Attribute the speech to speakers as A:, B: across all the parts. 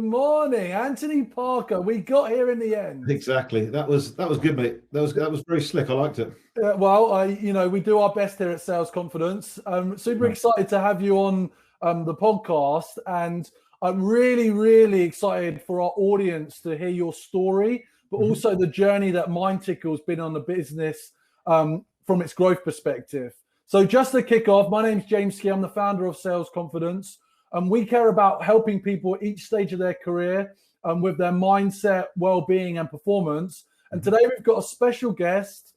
A: Good morning, Anthony Parker. We got here in the end.
B: Exactly. That was good, mate. That was very slick. I liked it.
A: We do our best here at Sales Confidence. I'm super
B: Yeah.
A: excited to have you on the podcast, and I'm really, really excited for our audience to hear your story, but also the journey that MindTickle's been on the business from its growth perspective. So just to kick off, my name's James Key. I'm the founder of Sales Confidence, and we care about helping people at each stage of their career with their mindset, well-being, and performance. And today we've got a special guest,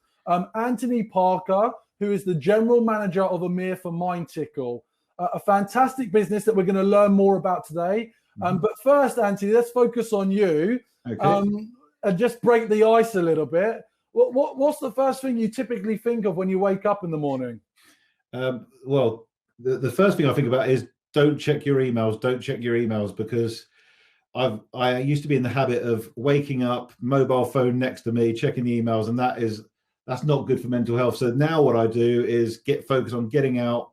A: Anthony Parker, who is the general manager of EMEA for MindTickle, a fantastic business that we're going to learn more about today. But first, Anthony, let's focus on you.
B: Okay.
A: And just break the ice a little bit. What's the first thing you typically think of when you wake up in the morning?
B: Well, the first thing I think about is don't check your emails. Don't check your emails, because I used to be in the habit of waking up, mobile phone next to me, checking the emails, and that's not good for mental health. So now what I do is get focused on getting out,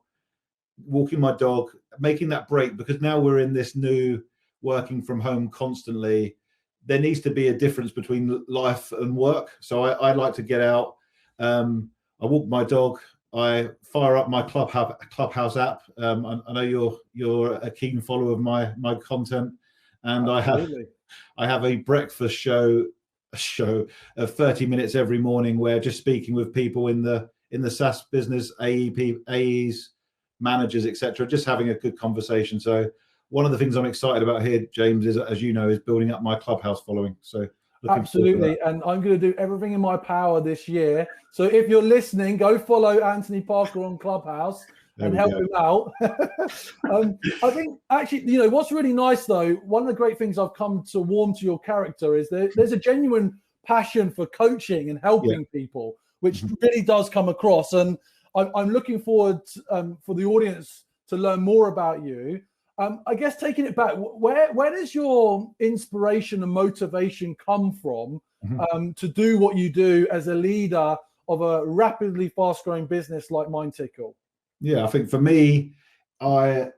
B: walking my dog, making that break, because now we're in this new working from home constantly. There needs to be a difference between life and work. So I like to get out. I walk my dog. I fire up my Clubhouse app. I know you're a keen follower of my content, and
A: Absolutely.
B: I have a breakfast show of 30 minutes every morning, where just speaking with people in the SaaS business, AEs, managers, etc., just having a good conversation. So one of the things I'm excited about here, James, is, as you know, is building up my Clubhouse following. So
A: absolutely, and I'm going to do everything in my power this year. So if you're listening, go follow Anthony Parker on Clubhouse and help him out. I think actually, what's really nice though, one of the great things I've come to warm to your character is there's a genuine passion for coaching and helping people, which really does come across. And I'm looking forward for the audience to learn more about you. I guess taking it back, where does your inspiration and motivation come from to do what you do as a leader of a rapidly fast-growing business like MindTickle?
B: Yeah, I think for me, I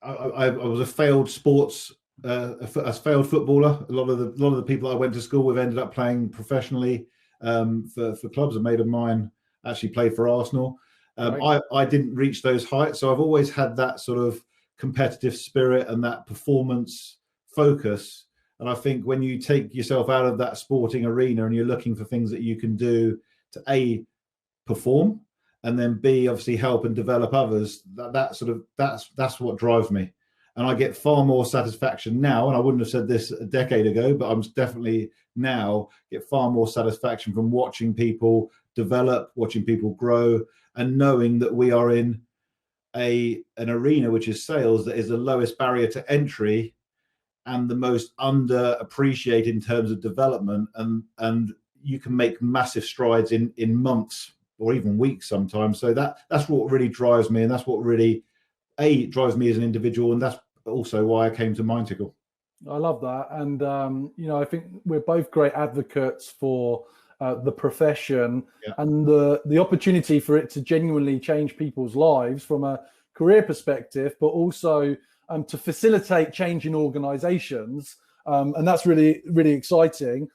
B: was a failed failed footballer. A lot of the people I went to school with ended up playing professionally for clubs. A mate of mine actually played for Arsenal. I didn't reach those heights, so I've always had that sort of competitive spirit and that performance focus. And I think when you take yourself out of that sporting arena and you're looking for things that you can do to A, perform, and then B, obviously help and develop others, that's what drives me. And I get far more satisfaction now, and I wouldn't have said this a decade ago, but I'm definitely now get far more satisfaction from watching people develop, watching people grow, and knowing that we are in an arena which is sales, that is the lowest barrier to entry and the most underappreciated in terms of development, and you can make massive strides in months or even weeks sometimes. So that's what really drives me, and that's what really drives me as an individual, and that's also why I came to MindTickle.
A: I love that, and I think we're both great advocates for the profession and the opportunity for it to genuinely change people's lives from a career perspective, but also to facilitate change in organizations. And that's really, really exciting.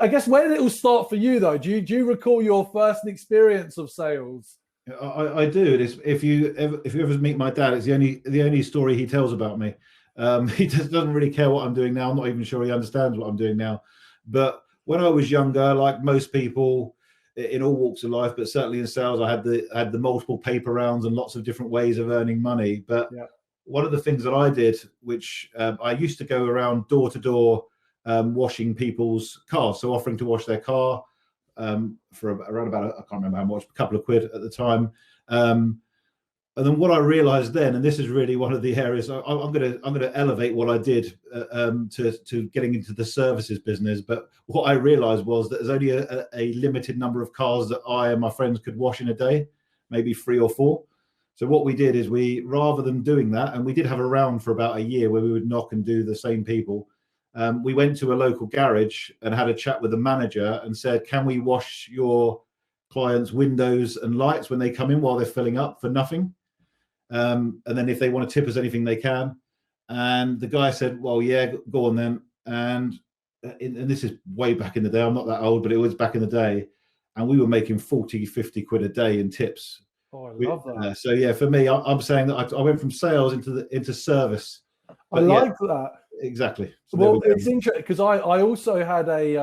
A: I guess, where did it all start for you though? Do you recall your first experience of sales?
B: I do. If you ever meet my dad, it's the only story he tells about me. He just doesn't really care what I'm doing now. I'm not even sure he understands what I'm doing now. But when I was younger, like most people in all walks of life, but certainly in sales, I had the multiple paper rounds and lots of different ways of earning money. But one of the things that I did, which I used to go around door to door, washing people's cars, so offering to wash their car for around about, I can't remember how much, a couple of quid at the time. And then what I realized then, and this is really one of the areas I'm going to elevate what I did to getting into the services business. But what I realized was that there's only a limited number of cars that I and my friends could wash in a day, maybe 3 or 4. So what we did is, rather than doing that, and we did have a round for about a year where we would knock and do the same people. We went to a local garage and had a chat with the manager and said, can we wash your clients' windows and lights when they come in while they're filling up for nothing? And then if they want to tip us anything, they can. And the guy said, well, yeah, go on then. And this is way back in the day. I'm not that old, but it was back in the day. And we were making 40, 50 quid a day in tips.
A: Oh, I love that.
B: So yeah, for me, I'm saying that I went from sales into service.
A: But I like that.
B: Exactly. So
A: well, it's interesting because I also had a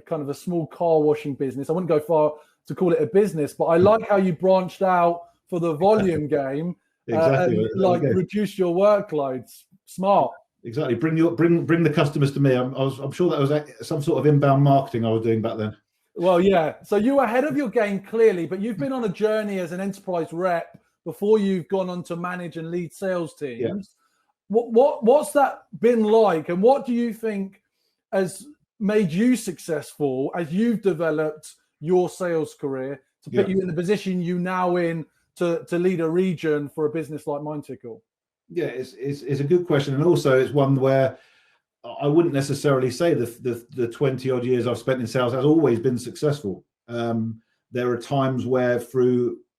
A: kind of a small car washing business. I wouldn't go far to call it a business, but I like how you branched out for the volume game.
B: Exactly.
A: And like reduce your workloads. Smart.
B: Exactly. Bring the customers to me. I'm sure that was some sort of inbound marketing I was doing back then.
A: Well, yeah. So you were ahead of your game clearly, but you've been on a journey as an enterprise rep before you've gone on to manage and lead sales teams. Yeah. What's that been like, and what do you think has made you successful as you've developed your sales career to put you in the position you now in to lead a region for a business like MindTickle?
B: Yeah, it's a good question, and also it's one where I wouldn't necessarily say the 20 odd years I've spent in sales has always been successful. There are times where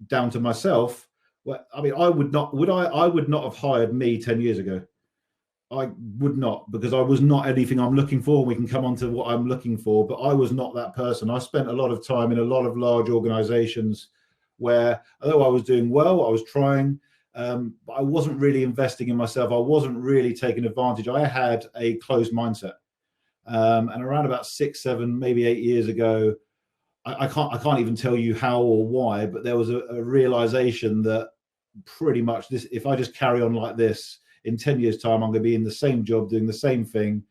B: down to myself. Well, I mean, I would not have hired me 10 years ago. I would not, because I was not anything I'm looking for. We can come on to what I'm looking for, but I was not that person. I spent a lot of time in a lot of large organizations where, although I was doing well, I was trying, but I wasn't really investing in myself. I wasn't really taking advantage. I had a closed mindset. And around about 6, 7, maybe 8 years ago, I can't even tell you how or why, but there was a realization that pretty much this, if I just carry on like this, in 10 years time, I'm going to be in the same job, doing the same thing,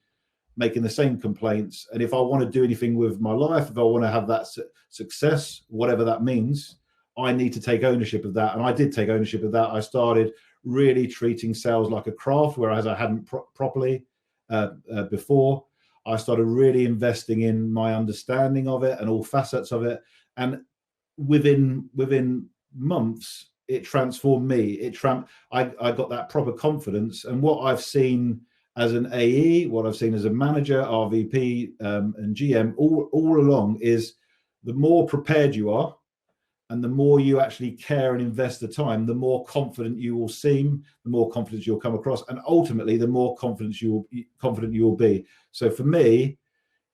B: making the same complaints. And if I want to do anything with my life, if I want to have that success, whatever that means, I need to take ownership of that. And I did take ownership of that. I started really treating sales like a craft, whereas I hadn't properly before. I started really investing in my understanding of it and all facets of it. And within months, it transformed me. I got that proper confidence. And what I've seen as an AE, what I've seen as a manager, RVP, and GM all along is the more prepared you are, and the more you actually care and invest the time, the more confident you will seem, the more confidence you'll come across, and ultimately the more confident you will be. So for me,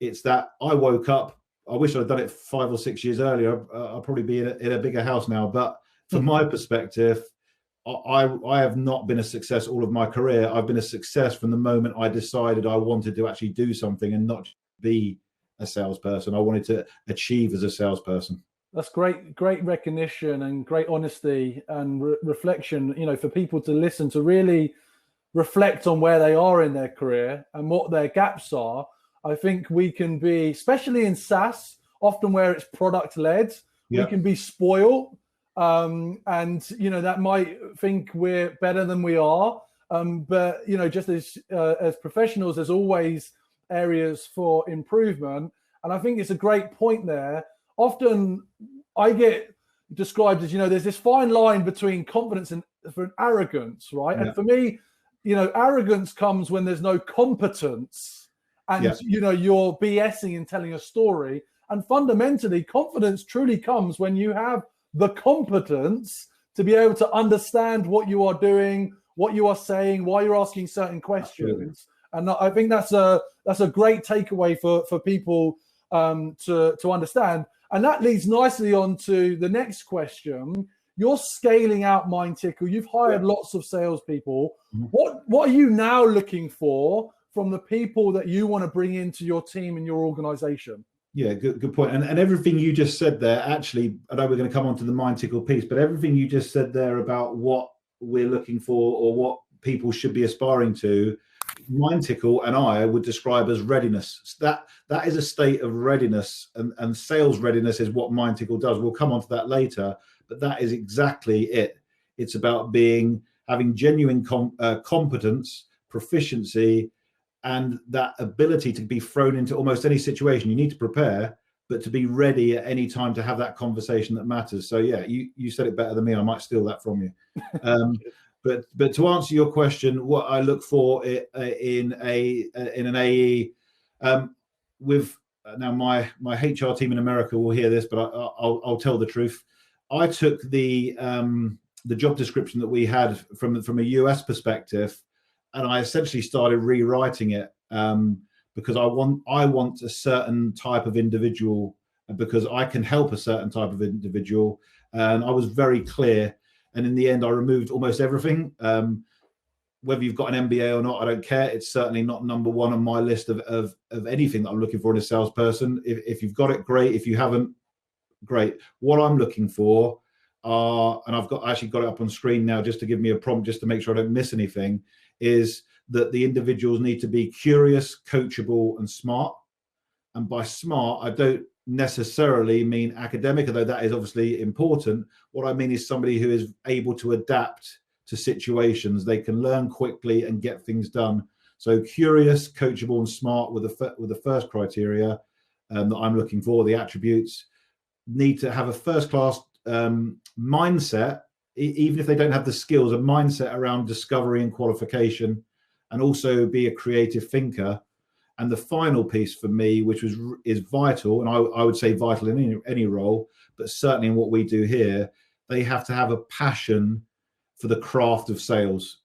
B: it's that I woke up. I wish I'd done it 5 or 6 years earlier. I'll probably be in a bigger house now. But from my perspective, I have not been a success all of my career. I've been a success from the moment I decided I wanted to actually do something and not be a salesperson. I wanted to achieve as a salesperson.
A: That's great recognition and great honesty and reflection, for people to listen, to really reflect on where they are in their career and what their gaps are. I think we can be, especially in SaaS, often where it's product led, we can be spoiled. And, that might think we're better than we are. But, just as professionals, there's always areas for improvement. And I think it's a great point there. Often I get described as, there's this fine line between confidence and arrogance, right? Yeah. And for me, arrogance comes when there's no competence and, you're BSing and telling a story. And fundamentally, confidence truly comes when you have the competence to be able to understand what you are doing, what you are saying, why you're asking certain questions. Absolutely. And I think that's a great takeaway for people to understand. And that leads nicely on to the next question. You're scaling out MindTickle. You've hired lots of salespeople. Mm-hmm. What are you now looking for from the people that you want to bring into your team and your organization?
B: Yeah, good point. And everything you just said there, actually, I know we're going to come on to the MindTickle piece, but everything you just said there about what we're looking for or what people should be aspiring to, MindTickle and I would describe as readiness. That is a state of readiness, and sales readiness is what MindTickle does. We'll come on to that later, but that is exactly it. It's about having genuine competence, proficiency, and that ability to be thrown into almost any situation. You need to prepare, but to be ready at any time to have that conversation that matters. So yeah, you said it better than me. I might steal that from you. But to answer your question, what I look for in an AE, with now my HR team in America will hear this, but I'll tell the truth. I took the job description that we had from a US perspective, and I essentially started rewriting it because I want a certain type of individual, because I can help a certain type of individual, and I was very clear. And in the end, I removed almost everything. Whether you've got an MBA or not, I don't care. It's certainly not number one on my list of anything that I'm looking for in a salesperson. If you've got it, great. If you haven't, great. What I'm looking for are, and I've actually got it up on screen now just to give me a prompt, just to make sure I don't miss anything, is that the individuals need to be curious, coachable, and smart. And by smart, I don't necessarily mean academic, although that is obviously important. What I mean is somebody who is able to adapt to situations. They can learn quickly and get things done. So curious, coachable, and smart with the first criteria that I'm looking for. The attributes need to have a first-class mindset, even if they don't have the skills, a mindset around discovery and qualification, and also be a creative thinker. And the final piece for me, which is vital, and I would say vital in any role, but certainly in what we do here, they have to have a passion for the craft of sales.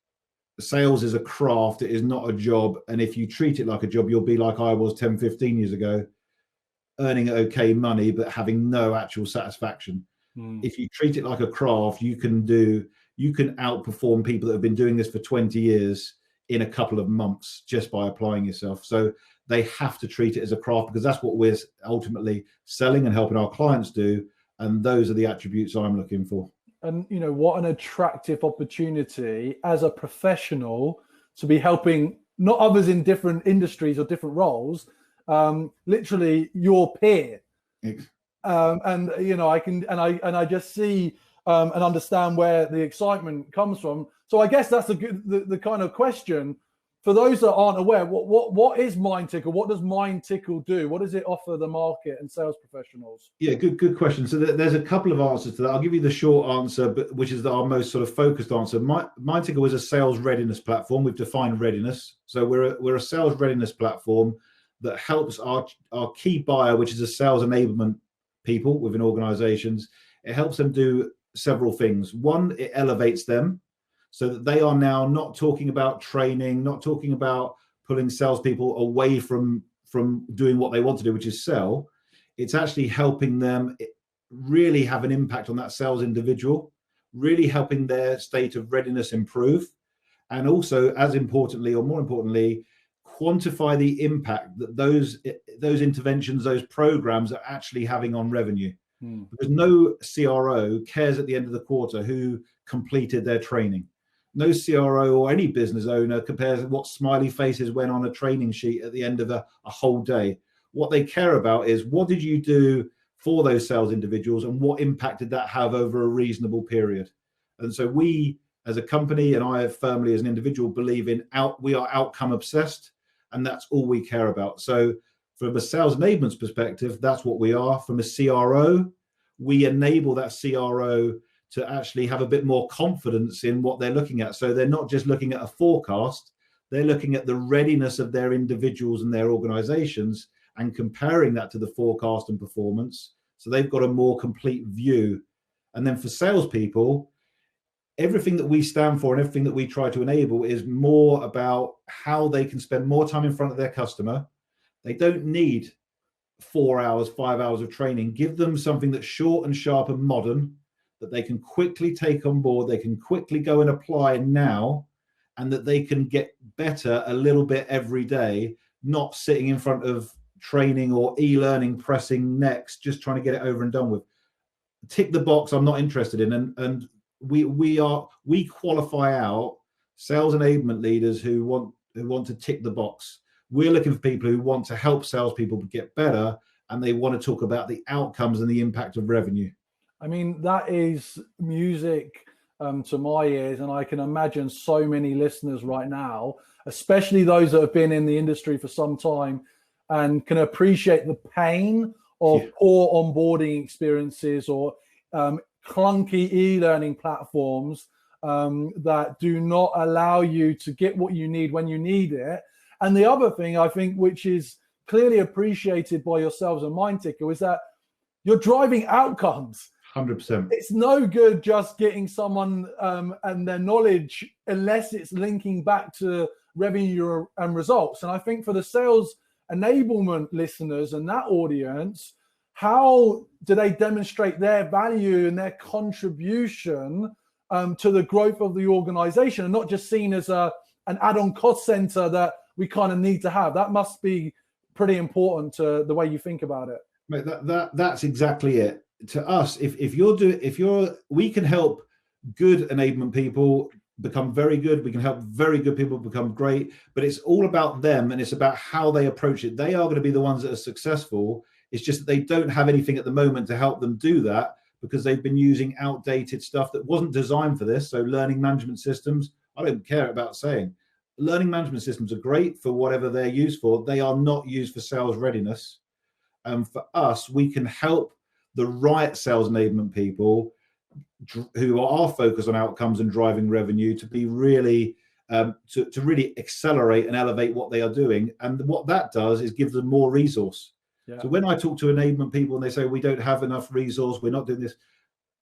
B: Sales is a craft, it is not a job. And if you treat it like a job, you'll be like I was 10, 15 years ago, earning okay money, but having no actual satisfaction. If you treat it like a craft, you can outperform people that have been doing this for 20 years in a couple of months just by applying yourself. So they have to treat it as a craft, because that's what we're ultimately selling and helping our clients do. And those are the attributes I'm looking for.
A: And, you know, what an attractive opportunity as a professional to be helping not others in different industries or different roles, literally your peer. And, you know, I just see and understand where the excitement comes from. So I guess that's the kind of question for those that aren't aware. What is MindTickle? What does MindTickle do? What does it offer the market and sales professionals?
B: Yeah, good question. So there's a couple of answers to that. I'll give you the short answer, but which is our most sort of focused answer. MindTickle is a sales readiness platform. We've defined readiness. So we're a sales readiness platform that helps our key buyer, which is a sales enablement people within organizations. It helps them do several things. One, it elevates them so that they are now not talking about training, not talking about pulling salespeople away from doing what they want to do, which is sell. It's actually helping them really have an impact on that sales individual, really helping their state of readiness improve. And also, as importantly, or more importantly, quantify the impact that those interventions, those programs are actually having on revenue. Because no CRO cares at the end of the quarter who completed their training. No CRO or any business owner compares what smiley faces went on a training sheet at the end of a whole day. What they care about is, what did you do for those sales individuals, and what impact did that have over a reasonable period? And so we, as a company, and I firmly as an individual, believe we are outcome obsessed, and that's all we care about. So from a sales enablement perspective, that's what we are. From a CRO, we enable that CRO to actually have a bit more confidence in what they're looking at. So they're not just looking at a forecast, they're looking at the readiness of their individuals and their organizations and comparing that to the forecast and performance. So they've got a more complete view. And then for salespeople, everything that we stand for and everything that we try to enable is more about how they can spend more time in front of their customer. They don't need 4 hours, 5 hours of training. Give them something that's short and sharp and modern, that they can quickly take on board, they can quickly go and apply now, and that they can get better a little bit every day, not sitting in front of training or e-learning, pressing next, just trying to get it over and done with. Tick the box, I'm not interested in. And we qualify out sales enablement leaders who want to tick the box. We're looking for people who want to help salespeople get better, and they want to talk about the outcomes and the impact of revenue.
A: I mean, that is music to my ears, and I can imagine so many listeners right now, especially those that have been in the industry for some time and can appreciate the pain of poor onboarding experiences or clunky e-learning platforms that do not allow you to get what you need when you need it. And the other thing I think, which is clearly appreciated by yourselves and MindTickle, is that you're driving outcomes.
B: 100%.
A: It's no good just getting someone and their knowledge unless it's linking back to revenue and results. And I think for the sales enablement listeners and that audience, how do they demonstrate their value and their contribution to the growth of the organization, and not just seen as an add-on cost center that we kind of need to have? That must be pretty important to the way you think about it.
B: Mate, that's exactly it. To us, we can help good enablement people become very good. We can help very good people become great, but it's all about them, and it's about how they approach it. They are going to be the ones that are successful. It's just that they don't have anything at the moment to help them do that, because they've been using outdated stuff that wasn't designed for this. So learning management systems, I don't care about saying. Learning management systems are great for whatever they're used for. They are not used for sales readiness. And for us, we can help the right sales enablement people who are focused on outcomes and driving revenue to be really to really accelerate and elevate what they are doing. And what that does is give them more resource. Yeah. So when I talk to enablement people and they say we don't have enough resource, we're not doing this,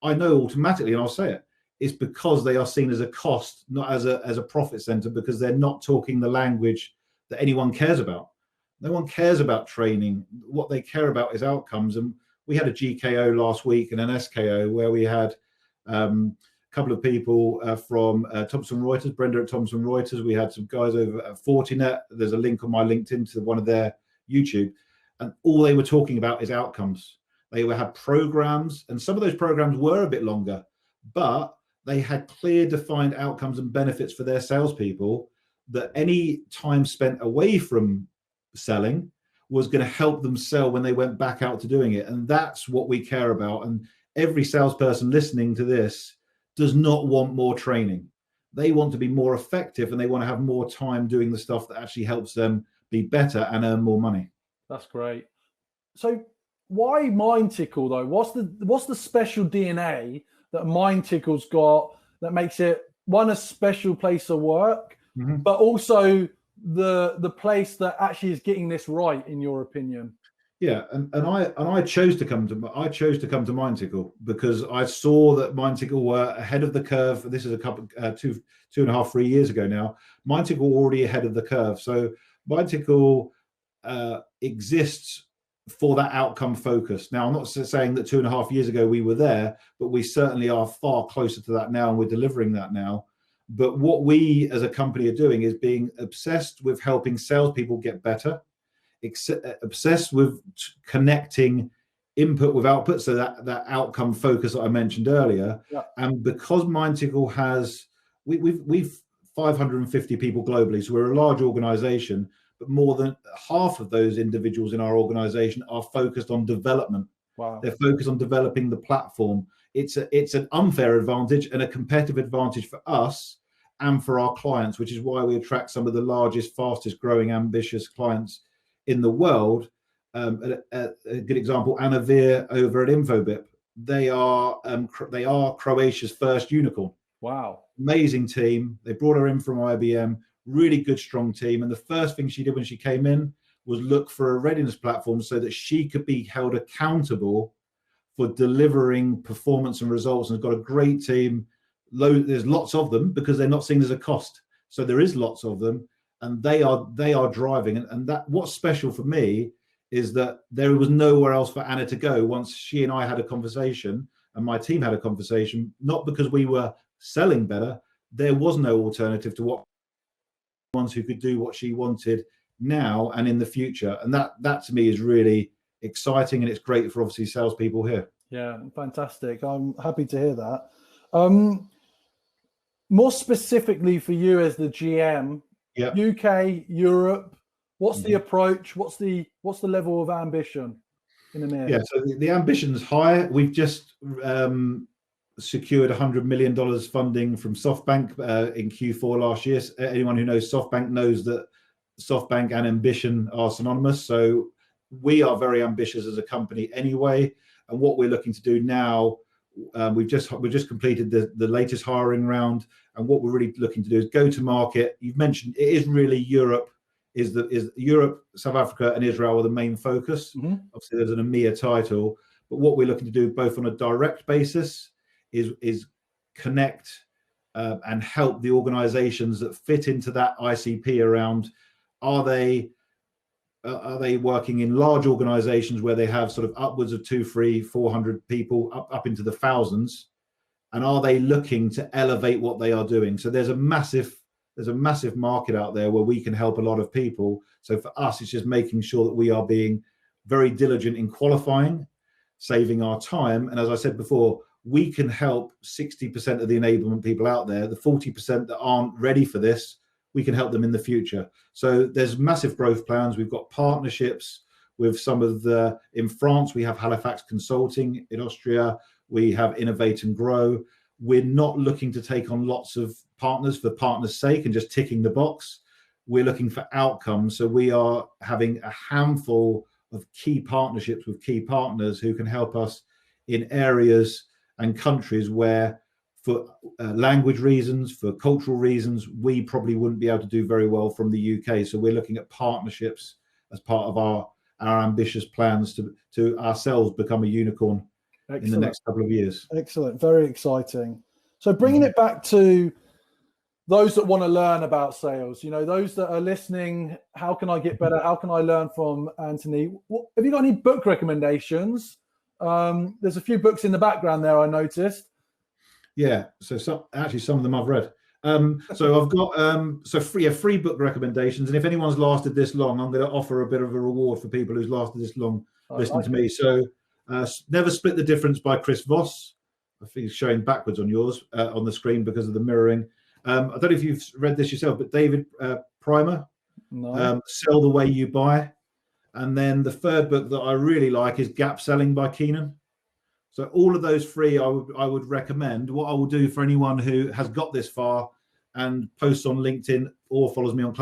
B: I know automatically, and I'll say it, it's because they are seen as a cost, not as a profit center, because they're not talking the language that anyone cares about. No one cares about training. What they care about is outcomes. And we had a GKO last week and an SKO where we had a couple of people from Thomson Reuters, Brenda at Thomson Reuters. We had some guys over at Fortinet. There's a link on my LinkedIn to one of their YouTube. And all they were talking about is outcomes. They had programs, and some of those programs were a bit longer, but they had clear defined outcomes and benefits for their salespeople, that any time spent away from selling was going to help them sell when they went back out to doing it. And that's what we care about. And every salesperson listening to this does not want more training. They want to be more effective, and they want to have more time doing the stuff that actually helps them be better and earn more money.
A: That's great. So why MindTickle though? What's the special DNA that MindTickle's got that makes it, one, a special place of work, but also the place that actually is getting this right, in your opinion?
B: Yeah, and I chose to come to MindTickle because I saw that MindTickle were ahead of the curve. This is a couple 2.5, 3 years ago now. MindTickle already ahead of the curve. So MindTickle exists for that outcome focus. Now, I'm not saying that 2.5 years ago we were there, but we certainly are far closer to that now, and we're delivering that now. But what we as a company are doing is being obsessed with helping salespeople get better, obsessed with connecting input with output, so that outcome focus that I mentioned earlier. Yeah. And because MindTickle has, we've 550 people globally, so we're a large organization, but more than half of those individuals in our organization are focused on development. Wow. They're focused on developing the platform. It's an unfair advantage and a competitive advantage for us and for our clients, which is why we attract some of the largest, fastest growing, ambitious clients in the world. A good example, Anna Veer over at Infobip. They are Croatia's first unicorn. Wow. Amazing team. They brought her in from IBM. Really good, strong team. And the first thing she did when she came in was look for a readiness platform so that she could be held accountable for delivering performance and results. And has got a great team. There's lots of them because they're not seen as a cost. So there is lots of them, and they are driving. And that what's special for me is that there was nowhere else for Anna to go once she and I had a conversation and my team had a conversation, not because we were selling better. There was no alternative to what ones who could do what she wanted now and in the future. And that to me is really exciting, and it's great for obviously salespeople here.
A: Yeah, fantastic. I'm happy to hear that. More specifically for you as the GM, yeah. UK, Europe, what's the approach? What's the level of ambition in EMEA?
B: Yeah, so the ambition's high. We've just secured $100 million funding from SoftBank in Q4 last year. Anyone who knows SoftBank knows that SoftBank and ambition are synonymous. So we are very ambitious as a company anyway. And what we're looking to do now, we've just completed the latest hiring round. And what we're really looking to do is go to market. You've mentioned it is really Europe, is Europe, South Africa, and Israel are the main focus. Obviously, there's an EMEA title. But what we're looking to do both on a direct basis is connect and help the organizations that fit into that ICP around, are they working in large organizations where they have sort of upwards of 200, 300, 400 people up into the thousands, and are they looking to elevate what they are doing? So there's a massive market out there where we can help a lot of people. So for us, it's just making sure that we are being very diligent in qualifying, saving our time. And as I said before, we can help 60% of the enablement people out there. The 40% that aren't ready for this, we can help them in the future. So there's massive growth plans. We've got partnerships with some of in France, we have Halifax Consulting. In Austria, we have Innovate and Grow. We're not looking to take on lots of partners for partners' sake and just ticking the box. We're looking for outcomes. So we are having a handful of key partnerships with key partners who can help us in areas and countries where, for language reasons, for cultural reasons, we probably wouldn't be able to do very well from the UK. So we're looking at partnerships as part of our ambitious plans to ourselves become a unicorn. Excellent. In the next couple of years.
A: Excellent. Very exciting. So bringing it back to those that want to learn about sales, those that are listening, how can I get better? How can I learn from Anthony? Have you got any book recommendations? There's a few books in the background there, I noticed.
B: Yeah, so some of them I've read. So I've got free book recommendations, and if anyone's lasted this long, I'm going to offer a bit of a reward for people who's lasted this long listening to me. So Never Split the Difference by Chris Voss. I think it's showing backwards on yours on the screen because of the mirroring. I don't know if you've read this yourself, but David Primer, Sell the Way You Buy. And then the third book that I really like is Gap Selling by Keenan. So all of those three I would recommend. What I will do for anyone who has got this far and posts on LinkedIn or follows me on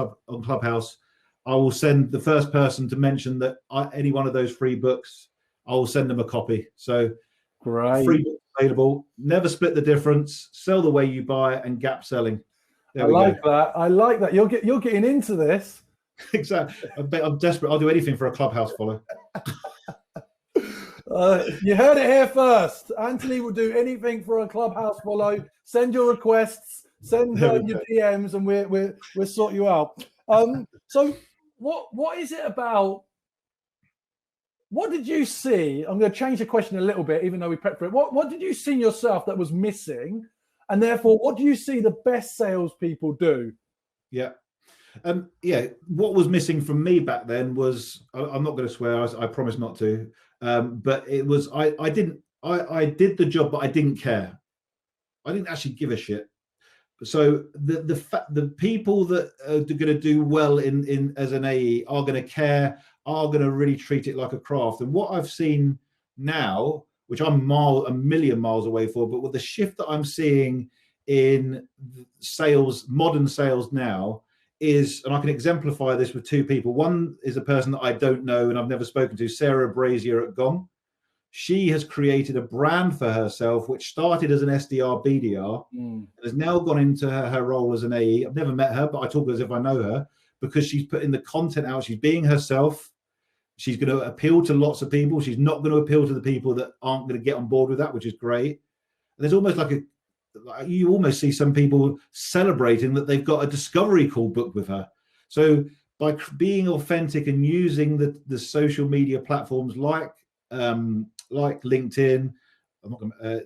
B: Clubhouse, I will send the first person to mention that any one of those three books, I will send them a copy. So
A: great.
B: Free books available. Never Split the Difference, Sell the Way You Buy, and Gap Selling.
A: I like that. You're getting into this.
B: Exactly. I'm desperate. I'll do anything for a Clubhouse follow.
A: You heard it here first. Anthony will do anything for a Clubhouse follow. Send your requests, send your DMs, and we'll sort you out. So what is it about? What did you see? I'm going to change the question a little bit, even though we prepped for it. What did you see in yourself that was missing? And therefore, what do you see the best salespeople do?
B: Yeah. What was missing from me back then was, I'm not going to swear, I promise not to, but it was, I did the job, but I didn't care. I didn't actually give a shit. So the people that are going to do well in as an AE are going to care, are going to really treat it like a craft. And what I've seen now, which I'm a million miles away for, but with the shift that I'm seeing in sales, modern sales now, is, and I can exemplify this with two people. One is a person that I don't know and I've never spoken to, Sarah Brazier at Gong. She has created a brand for herself, which started as an SDR, BDR, and has now gone into her role as an AE. I've never met her, but I talk as if I know her because she's putting the content out. She's being herself. She's going to appeal to lots of people. She's not going to appeal to the people that aren't going to get on board with that, which is great. And there's almost you almost see some people celebrating that they've got a discovery call booked with her. So by being authentic and using the social media platforms like LinkedIn,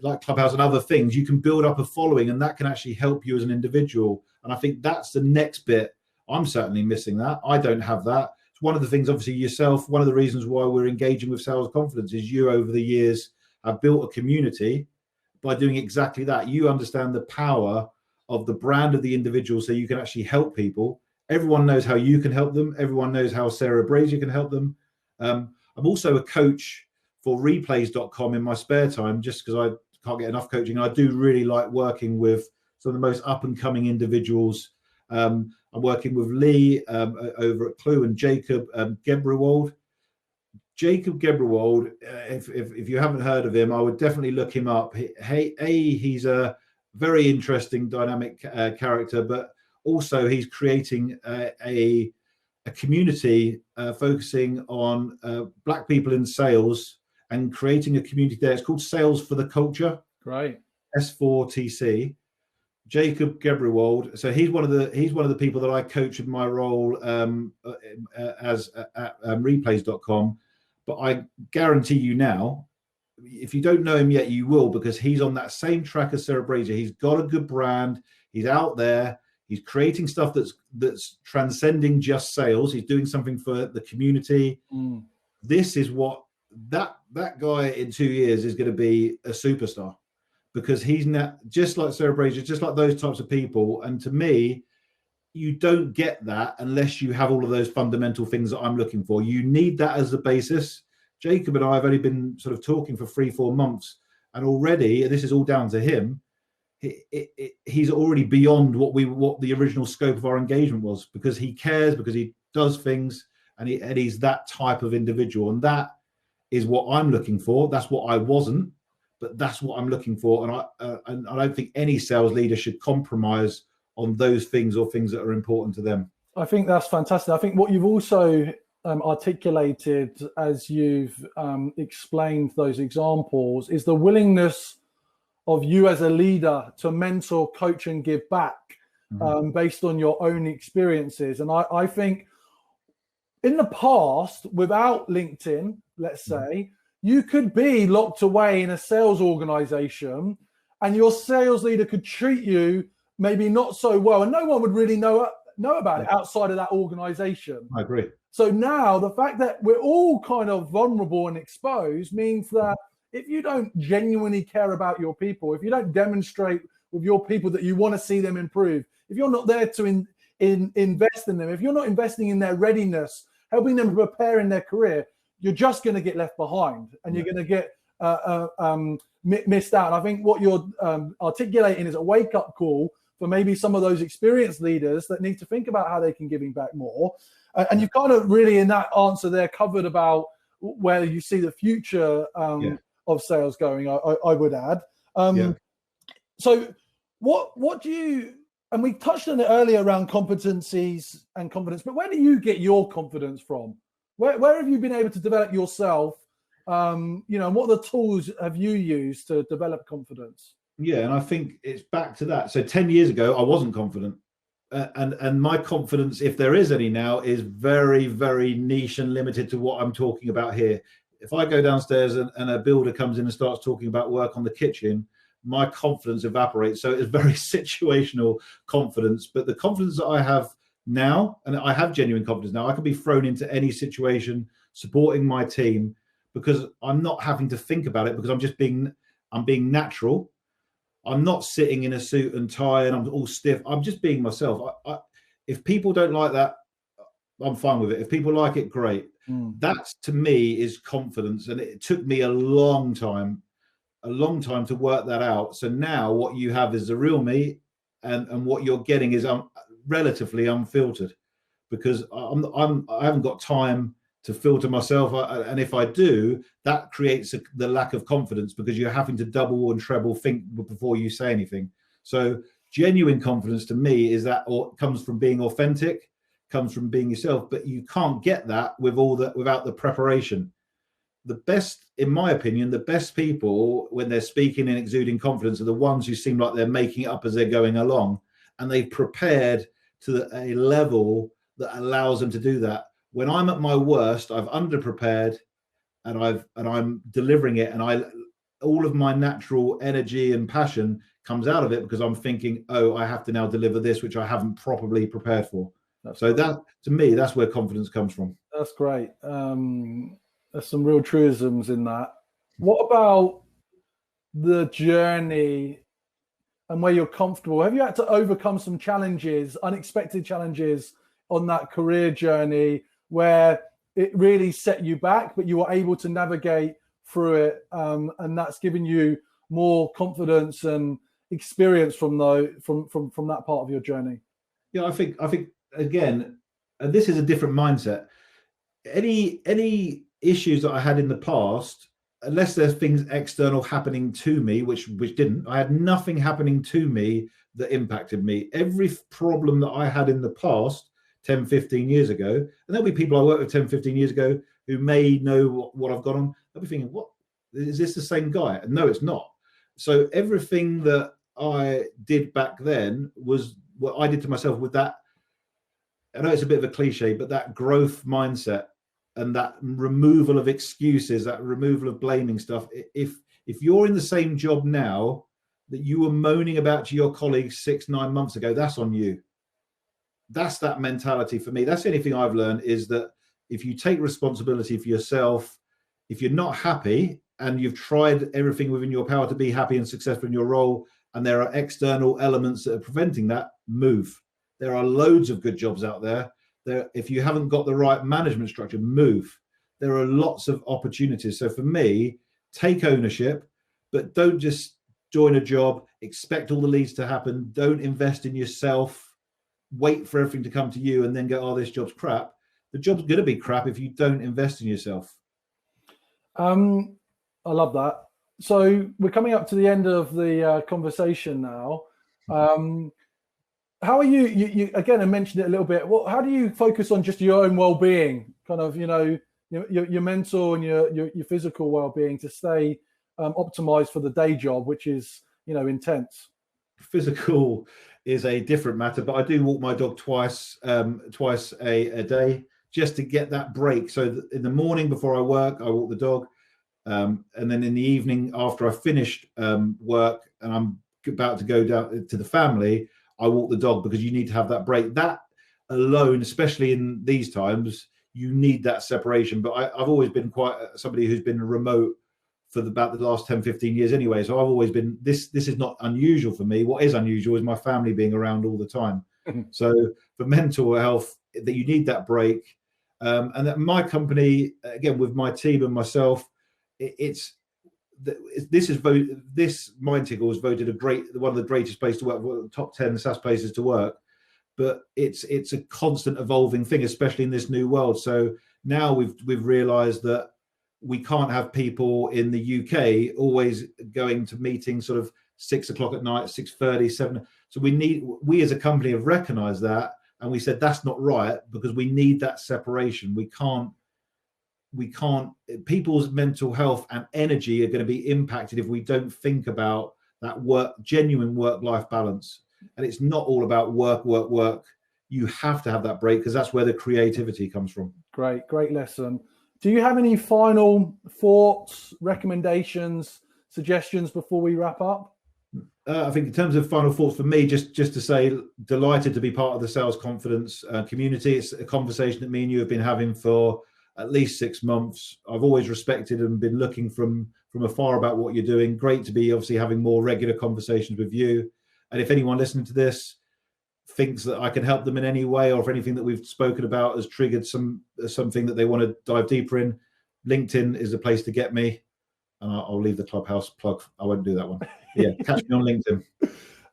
B: like Clubhouse and other things, you can build up a following, and that can actually help you as an individual. And I think that's the next bit. I'm certainly missing that. I don't have that. It's one of the things, obviously, yourself, one of the reasons why we're engaging with Sales Confidence is you over the years have built a community by doing exactly that. You understand the power of the brand of the individual, so you can actually help people. Everyone knows how you can help them. Everyone knows how Sarah Brazier can help them. I'm also a coach for replays.com in my spare time, just because I can't get enough coaching. I do really like working with some of the most up and coming individuals. I'm working with Lee over at Clue and Jacob Gebrewald. Jacob Gebrewald, if you haven't heard of him, I would definitely look him up. He's a very interesting, dynamic character, but also he's creating a community focusing on Black people in sales and creating a community there. It's called Sales for the Culture.
A: Great.
B: S4TC. Jacob Gebrewald. So he's one of the people that I coach in my role as at replays.com. But I guarantee you now, if you don't know him yet, you will, because he's on that same track as Sarah Brazier. He's got a good brand. He's out there. He's creating stuff that's transcending just sales. He's doing something for the community. This is what that guy in 2 years is going to be a superstar, because he's not just like Sarah Brazier, just like those types of people. And to me, you don't get that unless you have all of those fundamental things that I'm looking for. You need that as the basis. Jacob and I have only been sort of talking for 3-4 months, and already, and this is all down to him, he's already beyond what the original scope of our engagement was, because he cares, because he does things, and he's that type of individual. And that is what I'm looking for. That's what I wasn't, but that's what I'm looking for. And I don't think any sales leader should compromise on those things or things that are important to them.
A: I think that's fantastic. I think what you've also articulated as you've explained those examples is the willingness of you as a leader to mentor, coach, and give back based on your own experiences. And I think in the past, without LinkedIn, let's say, you could be locked away in a sales organization and your sales leader could treat you maybe not so well, and no one would really know about it outside of that organization.
B: I agree.
A: So now the fact that we're all kind of vulnerable and exposed means that if you don't genuinely care about your people, if you don't demonstrate with your people that you want to see them improve, if you're not there to invest in them, if you're not investing in their readiness, helping them prepare in their career, you're just going to get left behind, and you're going to get missed out. And I think what you're articulating is a wake-up call for maybe some of those experienced leaders that need to think about how they can giving back more. And you've kind of really, in that answer there, covered about where you see the future of sales going, I would add. So what do you, and we touched on it earlier around competencies and confidence, but where do you get your confidence from? Where have you been able to develop yourself? And what are the tools have you used to develop confidence?
B: Yeah, and I think it's back to that. So 10 years ago, I wasn't confident. And my confidence, if there is any now, is very, very niche and limited to what I'm talking about here. If I go downstairs and a builder comes in and starts talking about work on the kitchen, my confidence evaporates. So it's very situational confidence. But the confidence that I have now, and I have genuine confidence now, I can be thrown into any situation supporting my team because I'm not having to think about it, because I'm being natural. I'm not sitting in a suit and tie and I'm all stiff. I'm just being myself. If people don't like that, I'm fine with it. If people like it, great. That to me is confidence. And it took me a long time to work that out. So now what you have is the real me, and what you're getting is relatively unfiltered, because I haven't got time to filter myself. And if I do, that creates the lack of confidence, because you're having to double and treble think before you say anything. So genuine confidence to me is that, or comes from being authentic, comes from being yourself, but you can't get that without the preparation. The best, in my opinion, the best people when they're speaking and exuding confidence are the ones who seem like they're making it up as they're going along, and they've prepared to a level that allows them to do that. When I'm at my worst, I've underprepared, and I'm delivering it, and all of my natural energy and passion comes out of it, because I'm thinking, oh, I have to now deliver this, which I haven't properly prepared for. That, to me, that's where confidence comes from.
A: That's great. There's some real truisms in that. What about the journey and where you're comfortable? Have you had to overcome some challenges, unexpected challenges on that career journey, where it really set you back, but you were able to navigate through it, and that's given you more confidence and experience from that part of your journey?
B: Yeah, I think again, and this is a different mindset. Any issues that I had in the past, unless there's things external happening to me, which didn't, I had nothing happening to me that impacted me. Every problem that I had in the past 10, 15 years ago, and there'll be people I worked with 10, 15 years ago who may know what I've got on. They'll be thinking, Is this the same guy? No, it's not. So everything that I did back then was what I did to myself with that. I know it's a bit of a cliche, but that growth mindset and that removal of excuses, that removal of blaming stuff. If you're in the same job now that you were moaning about to your colleagues 6-9 months ago, that's on you. That's that mentality for me. That's anything I've learned, is that if you take responsibility for yourself, if you're not happy and you've tried everything within your power to be happy and successful in your role, and there are external elements that are preventing that, move. There are loads of good jobs out there. If you haven't got the right management structure, move. There are lots of opportunities. So for me, take ownership, but don't just join a job, expect all the leads to happen. Don't invest in yourself, wait for everything to come to you and then go, oh, this job's crap. The job's going to be crap if you don't invest in yourself.
A: I love that. So we're coming up to the end of the conversation now. How are you again, I mentioned it a little bit. How do you focus on just your own well-being, kind of, your mental and your physical well-being to stay optimized for the day job, which is, intense?
B: Physical is a different matter, but I do walk my dog twice a day just to get that break. So in the morning before I work, I walk the dog. And then in the evening after I finished work and I'm about to go down to the family, I walk the dog, because you need to have that break. That alone, especially in these times, you need that separation. But I've always been quite somebody who's been remote for about the last 10-15 years anyway. So I've always been, this is not unusual for me. What is unusual is my family being around all the time. So for mental health, that you need that break. And that my company, again, with my team and myself, this MindTickle was voted one of the greatest places to work, top 10 SaaS places to work. But it's a constant evolving thing, especially in this new world. So now we've realised that we can't have people in the UK always going to meetings sort of 6 o'clock at night, 6:30, 7. So we as a company have recognised that, and we said that's not right, because we need that separation. We can't. People's mental health and energy are going to be impacted if we don't think about that genuine work-life balance. And it's not all about work. You have to have that break, because that's where the creativity comes from. Great
A: lesson. Do you have any final thoughts, recommendations, suggestions before we wrap up?
B: I think in terms of final thoughts for me, just to say, delighted to be part of the Sales Confidence community. It's a conversation that me and you have been having for at least 6 months. I've always respected and been looking from afar about what you're doing. Great to be obviously having more regular conversations with you. And if anyone listening to this thinks that I can help them in any way, or if anything that we've spoken about has triggered something that they want to dive deeper in, LinkedIn is the place to get me. And I'll leave the Clubhouse plug. I won't do that one. Yeah, catch me on LinkedIn.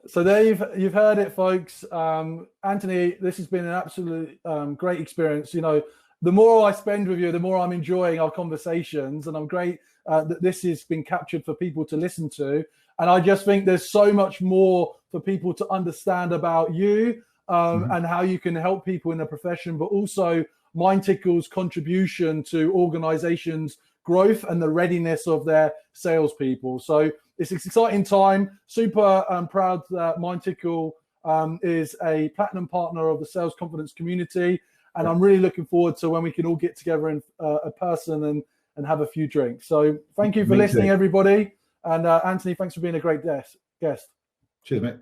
A: So there you've heard it, folks. Anthony, this has been an absolute great experience. The more I spend with you, the more I'm enjoying our conversations, and I'm great that this has been captured for people to listen to. And I just think there's so much more for people to understand about you and how you can help people in the profession, but also MindTickle's contribution to organizations' growth and the readiness of their salespeople. So it's an exciting time. Super proud that MindTickle is a platinum partner of the Sales Confidence community. And I'm really looking forward to when we can all get together in a person and have a few drinks. So thank you for listening, everybody. And Anthony, thanks for being a great guest.
B: Cheers, mate.